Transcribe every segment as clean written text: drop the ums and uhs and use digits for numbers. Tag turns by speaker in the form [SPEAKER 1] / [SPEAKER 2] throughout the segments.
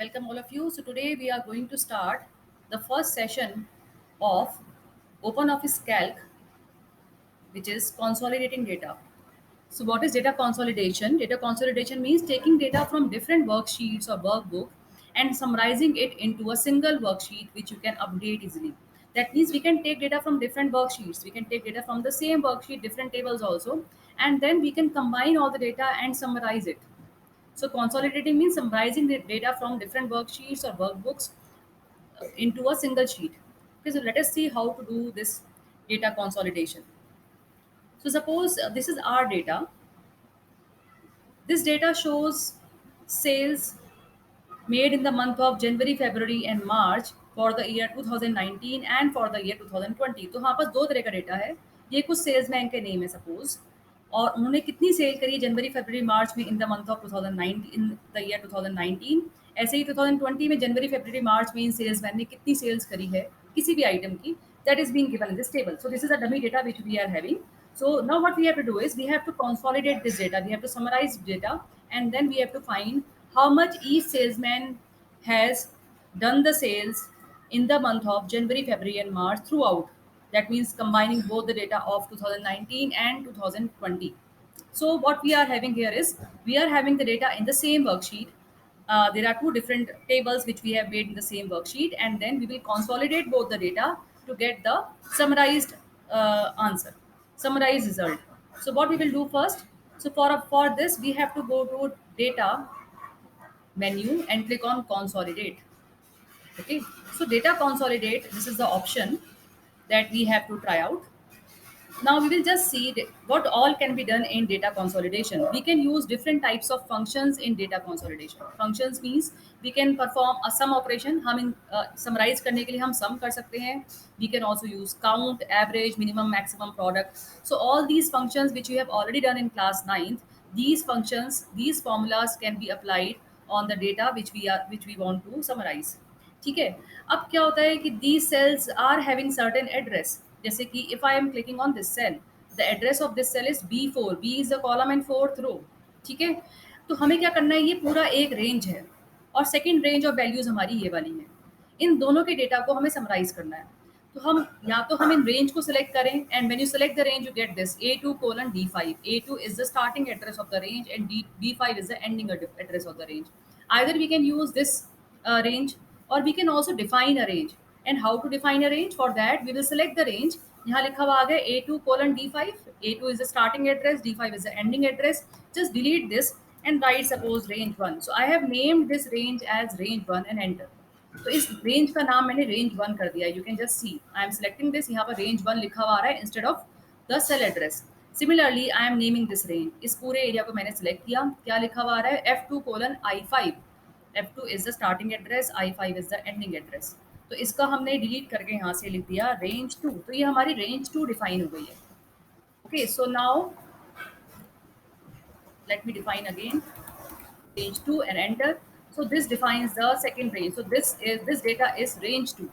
[SPEAKER 1] Welcome all of you. So today we are going to start the first session of OpenOffice Calc, which is consolidating data. So what is data consolidation? Data consolidation means taking data from different worksheets or workbook and summarizing it into a single worksheet which you can update easily. That means we can take data from different worksheets. We can take data from the same worksheet, different tables also, and then we can combine all the data and summarize it. So consolidating means summarizing the data from different worksheets or workbooks into a single sheet. Okay, so let us see how to do this data consolidation. So suppose this is our data. This data shows sales made in the month of January, February and March for the year 2019 and for the year 2020. तो यहाँ पर दो तरह का data है. ये कुछ salesman के नेम है सपोज, और उन्होंने कितनी सेल करी जनवरी फरवरी मार्च में in the month of 2019 in the year 2019. ऐसे ही 2020 में जनवरी फरवरी मार्च में इन सेल्समैन ने कितनी सेल्स करी है किसी भी आइटम की. That is being given in this table. So this is a dummy data which we are having. So now what we have to do is we have to consolidate this data. We have to summarize data, and then we have to find how much each salesman has done the sales in the month of January, February, and March throughout. That means combining both the data of 2019 and 2020. So what we are having here is we are having the data in the same worksheet. There are two different tables which we have made in the same worksheet, and then we will consolidate both the data to get the summarized answer, summarized result. So what we will do first? So for this we have to go to data menu and click on consolidate. Okay, so data consolidate, this is the option that we have to try out. Now we will just see what all can be done in data consolidation. We can use different types of functions in data consolidation. Functions means we can perform a sum operation. हम इन summarize करने के लिए हम sum कर सकते हैं. We can also use count, average, minimum, maximum, product. So all these functions which we have already done in class 9th, these functions, these formulas can be applied on the data which we want to summarize. ठीक है. अब क्या होता है कि these cells are having certain address. जैसे कि if I am clicking on this cell, the address of this cell is B4. B is the column and fourth row. ठीक है. तो हमें क्या करना है, ये पूरा एक रेंज है और सेकंड रेंज ऑफ वैल्यूज हमारी ये वाली है. इन दोनों के डेटा को हमें समराइज करना है. तो हम या तो हम इन रेंज को सिलेक्ट करें, and when you select the range you get this A2 colon D5. A2 is the starting address of the range and B5 is the ending address of the range. Either we can use this range, or we can also define a range. And how to define a range? For that we will select the range. यहाँ लिखा हुआ आ गया A2 colon D5. A2 is the starting address, D5 is the ending address. Just delete this and write suppose range 1. So I have named this range as range 1 and enter. तो इस range का नाम मैंने range 1 कर दिया. You can just see I am selecting this. यहाँ पर range 1 लिखा हुआ आ रहा है instead of the cell address. Similarly I am naming this range. इस पूरे एरिया को मैंने सेलेक्ट किया. क्या लिखा हुआ आ रहा है F2 colon I5. F2 is the starting address, I5 is the ending address. तो इसका हमने डिलीट करके यहाँ से लिख दिया रेंज 2. तो ये हमारी रेंज 2 डिफाइन हो गई है. Okay, so now let me define again range 2 and enter. So this defines the second range. So this data is range 2.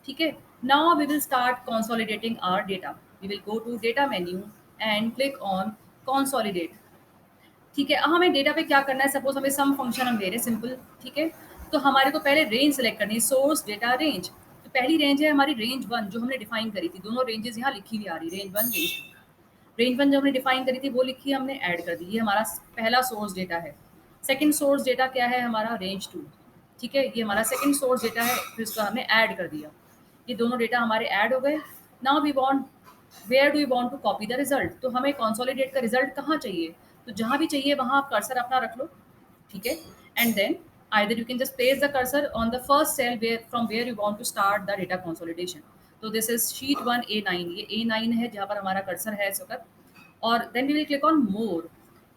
[SPEAKER 1] ठीक है. Now we will start consolidating our data. We will go to data menu and click on consolidate. ठीक है. अब हमें data पे क्या करना है, सपोज हमें सम फंक्शन हम दे रहे हैं सिंपल. ठीक है. तो हमारे को पहले रेंज सेलेक्ट करनी है, सोर्स डेटा रेंज. तो पहली रेंज है हमारी रेंज 1 जो हमने डिफाइन करी थी. दोनों रेंजेस यहाँ लिखी हुई आ रही, रेंज 1 रेंज 2. रेंज 1 जो हमने डिफाइन करी थी वो लिखी, हमने ऐड कर दी. ये हमारा पहला सोर्स डेटा है. सेकंड सोर्स डेटा क्या है हमारा, रेंज 2. ठीक है. ये हमारा सेकंड सोर्स डेटा है, फिर इसको हमने ऐड कर दिया. ये दोनों डेटा हमारे ऐड हो गए. Now we want, where do you want to copy the result. तो हमें कंसोलिडेट का रिजल्ट कहाँ चाहिए, तो जहाँ भी चाहिए वहाँ आप कर्सर अपना रख लो. ठीक है. And then either you can just place the cursor on the first cell where from where you want to start the data consolidation. तो दिस इज शीट 1 A9. ये A9 है जहाँ पर हमारा कर्सर है इस वक्त. और then we will click on more.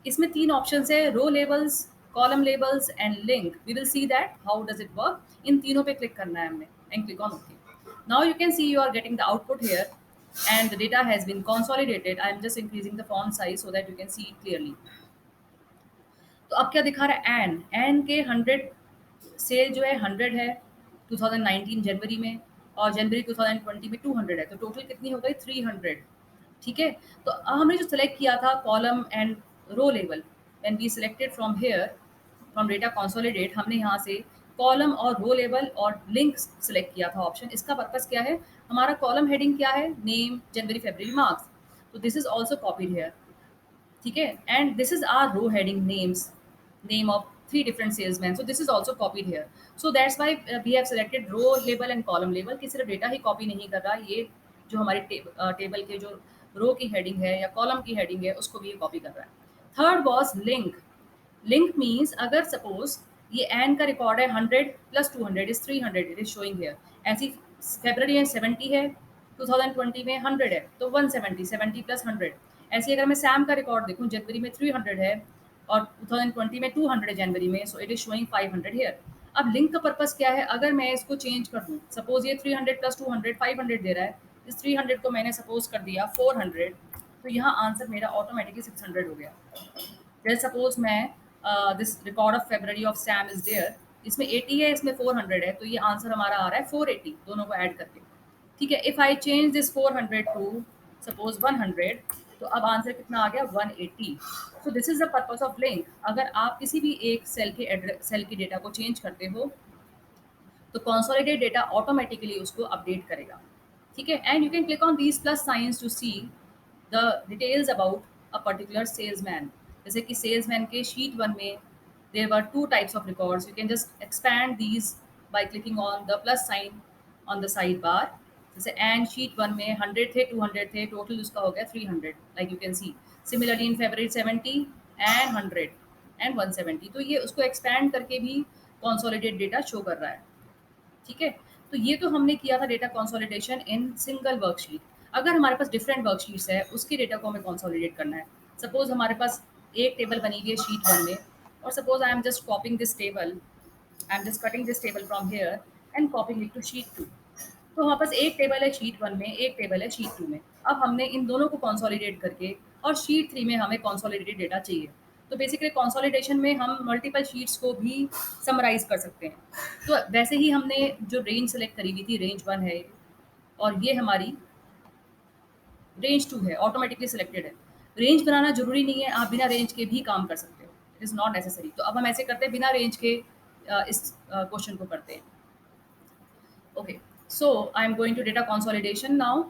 [SPEAKER 1] इसमें तीन ऑप्शन है, row labels, column labels and link. We will see that how does it work. इन तीनों पे क्लिक करना है हमने and click on okay. Now you can see you are getting the output here and the data has been consolidated. I am just increasing the font size so that you can see it clearly. तो अब क्या दिखा रहा है, N के 100 cell जो है 100 है 2019 जनवरी में, और जनवरी 2020 में 200 है. तो टोटल कितनी हो गई, 300. ठीक है. तो हमने जो सेलेक्ट किया था column and row level, when we selected from here from data consolidate, हमने यहाँ से कॉलम और रो लेवल और लिंक सेलेक्ट किया था ऑप्शन। इसका पर्पस क्या है? हमारा कॉलम हेडिंग क्या है? नेम, जनवरी, फरवरी, मार्क्स। तो this is also copied here. ठीक है, and this is our row heading names, name of three different salesmen, so this is also copied here. So that's why we have selected row label and column label कि सिर्फ data ही copy नहीं कर रहा, ये जो हमारे table के जो रो की हेडिंग है या कॉलम की हेडिंग है उसको भी ये कॉपी कर रहा है। Third was link. Link means अगर सपोज ये एन का रिकॉर्ड है 100 plus 200 is 300, it is showing here. ऐसी फेब्रवरी में 70 है, 2020 में 100 है, तो 170, 70 प्लस 100। ऐसे अगर मैं सैम का रिकॉर्ड देखूं, जनवरी में 300 है और 2020 में 200 है जनवरी में, so it is showing 500 here. अब लिंक का पर्पस क्या है? अगर मैं इसको चेंज कर दूं, सपोज ये 300 प्लस 200 500 दे रहा है, इस 300 को मैंने सपोज कर दिया 400, तो यहाँ आंसर मेरा ऑटोमेटिकली 600 हो गया। जैसे सपोज मैं this record of February of Sam is there, इसमें 80 है, इसमें 400 है, तो ये आंसर हमारा आ रहा है 480, दोनों को ऐड करके। ठीक है, if I change this 400 to suppose 100, तो अब आंसर कितना आ गया? 180। So this is the purpose of link. अगर आप किसी भी एक सेल के एड्रेस, सेल की डेटा को चेंज करते हो, तो कंसोलिडेट डेटा ऑटोमेटिकली उसको अपडेट करेगा। ठीक है, and you can click on these plus signs to see the details about a particular salesman. जैसे कि सेल्समैन के शीट वन में there were two types of records, you can just expand these by clicking on the plus sign on the side bar. जैसे and sheet one में 100 थे, 200 थे, total उसका हो गया 300, like you can C. Similarly in February 70 and 100 and 170, तो ये उसको एक्सपैंड करके भी कंसोलिडेट डेटा शो कर रहा है। ठीक है, तो ये तो हमने किया था data consolidation in single worksheet. अगर हमारे पास डिफरेंट वर्कशीट्स है, उसके डेटा को हमें कंसोलिडेट करना है। सपोज हमारे पास एक टेबल बनी हुई है शीट वन में, और suppose I am just copying this table, I am just cutting this table from here and copying it to sheet two. तो हमारे पास एक टेबल है शीट वन में, एक टेबल है शीट टू में। अब हमने इन दोनों को कंसोलिडेट करके, और शीट थ्री में हमें कंसोलिडेटेड डेटा चाहिए। तो बेसिकली कंसोलिडेशन में हम मल्टीपल शीट्स को भी समराइज कर सकते हैं। तो वैसे ही हमने जो रेंज सेलेक्ट करी हुई थी, रेंज वन है और ये हमारी रेंज टू है, ऑटोमेटिकली सिलेक्टेड है। रेंज बनाना जरूरी नहीं है, आप बिना रेंज के भी काम कर सकते हो, इट इज़ नॉट नेसेसरी। तो अब हम ऐसे करते हैं, बिना रेंज के इस क्वेश्चन को करते हैं। Okay, so I am going to data consolidation now.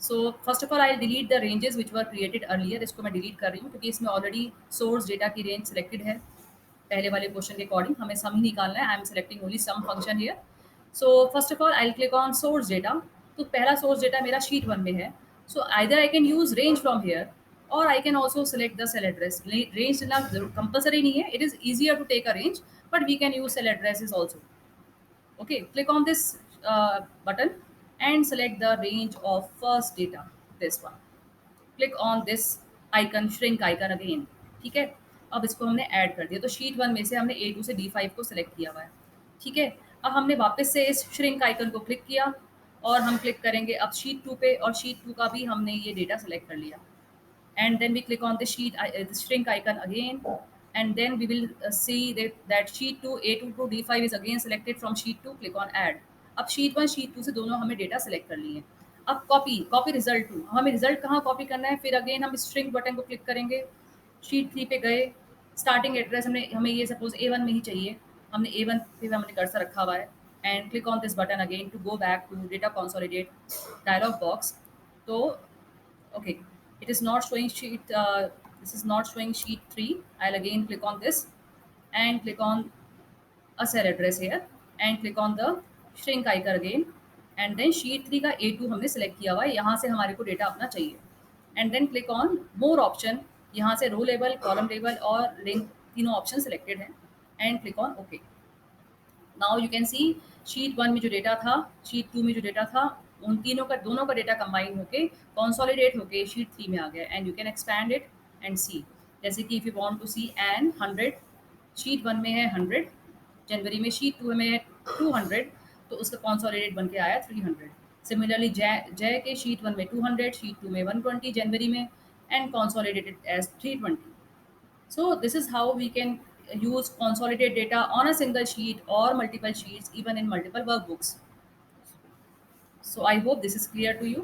[SPEAKER 1] So first of all I delete the ranges which were created earlier. इसको मैं डिलीट कर रही हूँ क्योंकि इसमें ऑलरेडी सोर्स डेटा की रेंज सेलेक्टेड है। पहले वाले क्वेश्चन के अकॉर्डिंग हमें सम ही निकालना है, I am selecting only some function here. So first of all I click on source data. तो पहला सोर्स डेटा मेरा शीट वन में है। So either I can use range from here और I can also select the cell address. Range लेना compulsory नहीं है, it is easier to take a range, but we can use cell addresses also. Okay, click on this button and select the range of first data, this one. Click on this icon, shrink icon again. ठीक है, अब इसको हमने add कर दिया। तो sheet one में से हमने A2 से D5 को सिलेक्ट किया हुआ है। ठीक है, अब हमने वापस से इस श्रिंक आइकन को क्लिक किया और हम क्लिक करेंगे अब शीट टू पे, और शीट टू का भी हमने ये डेटा सेलेक्ट कर लिया। And then we click on the sheet, the shrink icon again, and then we will see that sheet 2 A2 to D5 is again selected from sheet 2. Click on add. अब sheet 1 sheet 2 से दोनों हमें data select कर लिए। अब copy result to, हमें result कहाँ copy करना है? फिर अगेन हम स्ट्रिंग बटन को क्लिक करेंगे, शीट 3 पे गए, स्टार्टिंग एड्रेस हमें ये सपोज A1 में ही चाहिए, हमने A1 पे हमने कर्सर रखा हुआ है। And click on this button again to go back to data consolidate dialog box. तो okay, it is not showing sheet this is not showing sheet 3. I'll again click on this and click on a cell address here and click on the shrink icon again, and then sheet 3 का A2 हमने select किया हुआ है, यहाँ से हमारे को data अपना चाहिए। and then click on more option, यहाँ से रो लेवल, कॉलम लेवल और लिंक तीनों ऑप्शन सेलेक्टेड हैं, and click on okay. Now you can C sheet one में जो डेटा था, शीट टू में जो डेटा था, उन तीनों का, दोनों का डेटा कंबाइन होके कंसोलिडेट होके शीट थ्री में आ गया, and you can expand it and see. जैसे कि if you want to see an 100, sheet one में है 100 जनवरी में, शीट टू में है 200, तो उसका कंसोलिडेट बन के आया 300। सिमिलरली जय के शीट वन में 200, शीट टू में 120 जनवरी में, and consolidated as 320. So this is how we can use consolidate data on a single sheet or multiple sheets, even in multiple workbooks. So I hope this is clear to you.